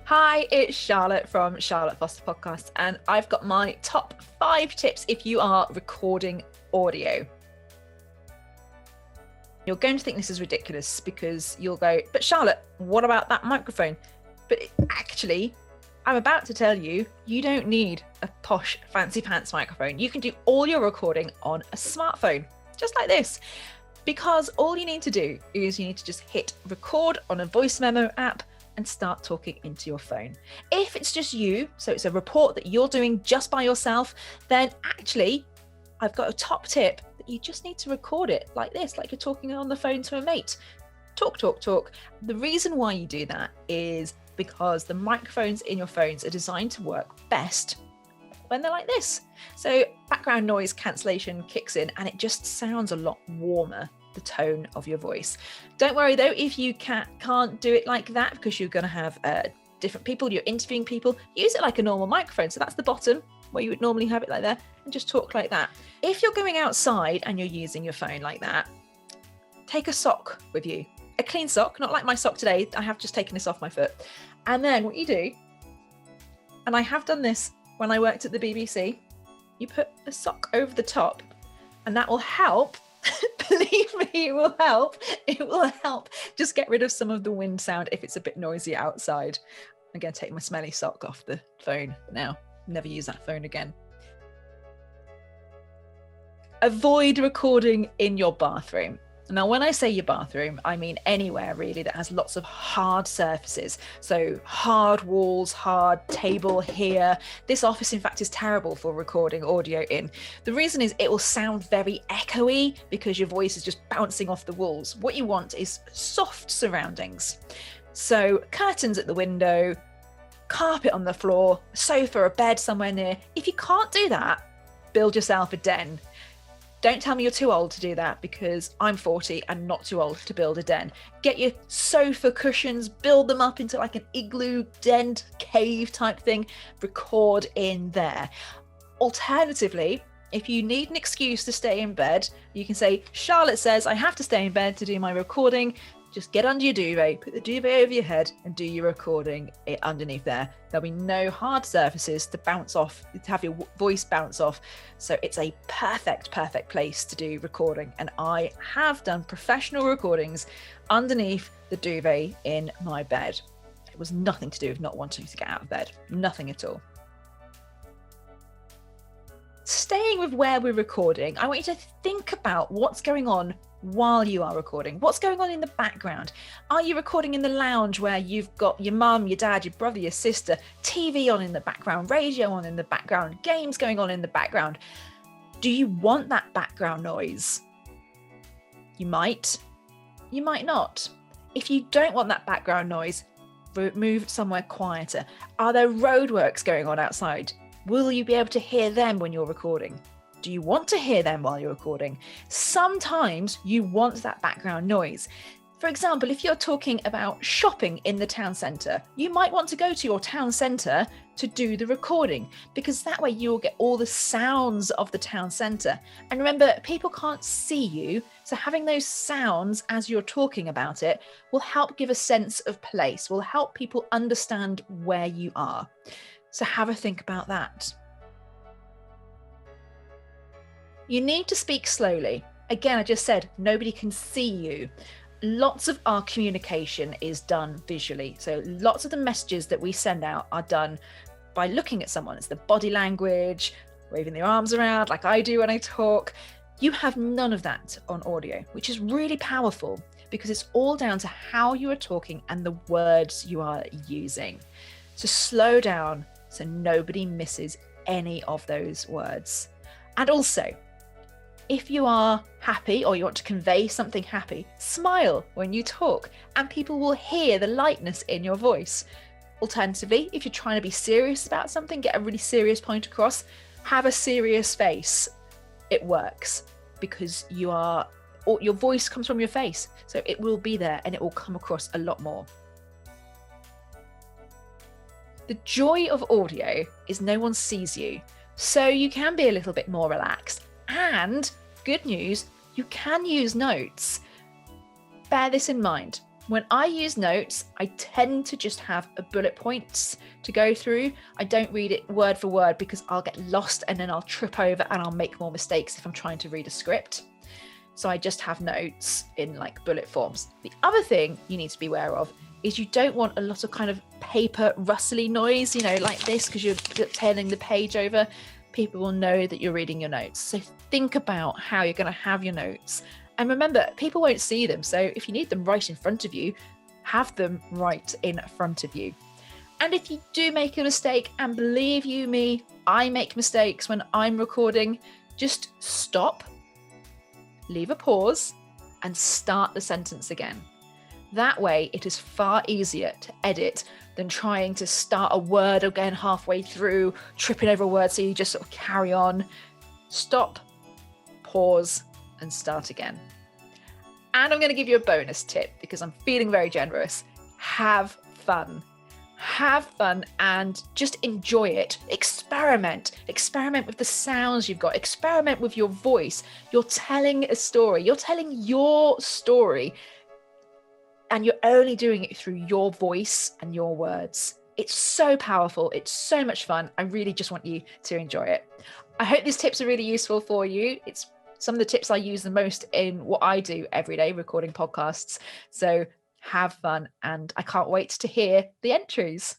Hi, it's Charlotte from Charlotte Foster Podcast, and I've got my top 5 tips if you are recording audio. You're going to think this is ridiculous because you'll go, but Charlotte, what about that microphone? But actually, I'm about to tell you, you don't need a posh fancy pants microphone. You can do all your recording on a smartphone, just like this. Because all you need to do is you need to just hit record on a voice memo app and start talking into your phone. If it's just you, so it's a report that you're doing just by yourself, then actually I've got a top tip that you just need to record it like this, like you're talking on the phone to a mate. Talk, talk, talk. The reason why you do that is because the microphones in your phones are designed to work best when they're like this. So background noise cancellation kicks in and it just sounds a lot warmer, the tone of your voice. Don't worry though, if you can't do it like that because you're going to have different people, you're interviewing people, use it like a normal microphone. So that's the bottom where you would normally have it like that, and just talk like that. If you're going outside and you're using your phone like that, take a sock with you. A clean sock, not like my sock today. I have just taken this off my foot. And then what you do, and I have done this when I worked at the BBC, you put a sock over the top and that will help. Believe me, it will help. It will help just get rid of some of the wind sound if it's a bit noisy outside. I'm going to take my smelly sock off the phone now. Never use that phone again. Avoid recording in your bathroom. Now, when I say your bathroom, I mean anywhere really that has lots of hard surfaces. So hard walls, hard table here. This office, in fact, is terrible for recording audio in. The reason is it will sound very echoey because your voice is just bouncing off the walls. What you want is soft surroundings. So curtains at the window, carpet on the floor, sofa, a bed somewhere near. If you can't do that, build yourself a den. Don't tell me you're too old to do that because I'm 40 and not too old to build a den. Get your sofa cushions, build them up into like an igloo den cave type thing, record in there. Alternatively, if you need an excuse to stay in bed, you can say, Charlotte says I have to stay in bed to do my recording. Just get under your duvet, put the duvet over your head and do your recording underneath there. There'll be no hard surfaces to bounce off, to have your voice bounce off. So it's a perfect place to do recording. And I have done professional recordings underneath the duvet in my bed. It was nothing to do with not wanting to get out of bed, nothing at all. Staying with where we're recording, I want you to think about what's going on while you are recording. What's going on in the background? Are you recording in the lounge where you've got your mum, your dad, your brother, your sister, TV on in the background, radio on in the background, games going on in the background? Do you want that background noise? You might not. If you don't want that background noise, move somewhere quieter. Are there roadworks going on outside? Will you be able to hear them when you're recording? Do you want to hear them while you're recording? Sometimes you want that background noise. For example, if you're talking about shopping in the town centre, you might want to go to your town centre to do the recording because that way you'll get all the sounds of the town centre. And remember, people can't see you, so having those sounds as you're talking about it will help give a sense of place, will help people understand where you are. So have a think about that. You need to speak slowly. Again, I just said, nobody can see you. Lots of our communication is done visually. So lots of the messages that we send out are done by looking at someone. It's the body language, waving their arms around like I do when I talk. You have none of that on audio, which is really powerful because it's all down to how you are talking and the words you are using. So slow down so nobody misses any of those words. And also, if you are happy or you want to convey something happy, smile when you talk and people will hear the lightness in your voice. Alternatively, if you're trying to be serious about something, get a really serious point across, have a serious face. It works because your voice comes from your face. So it will be there and it will come across a lot more. The joy of audio is no one sees you. So you can be a little bit more relaxed. And good news, you can use notes. Bear this in mind. When I use notes, I tend to just have a bullet points to go through. I don't read it word for word because I'll get lost and then I'll trip over and I'll make more mistakes if I'm trying to read a script. So I just have notes in like bullet forms. The other thing you need to be aware of is you don't want a lot of kind of paper rustly noise, like this, because you're turning the page over. People will know that you're reading your notes. So think about how you're going to have your notes. And remember, people won't see them. So if you need them right in front of you, have them right in front of you. And if you do make a mistake, and believe you me, I make mistakes when I'm recording, just stop, leave a pause, and start the sentence again. That way, it is far easier to edit than trying to start a word again halfway through, tripping over a word, so you just sort of carry on. Stop, pause, and start again. And I'm going to give you a bonus tip because I'm feeling very generous. Have fun. Have fun and just enjoy it. Experiment with the sounds you've got. Experiment with your voice. You're telling a story. You're telling your story. And you're only doing it through your voice and your words. It's so powerful. It's so much fun. I really just want you to enjoy it. I hope these tips are really useful for you. It's some of the tips I use the most in what I do every day, recording podcasts. So have fun, and I can't wait to hear the entries.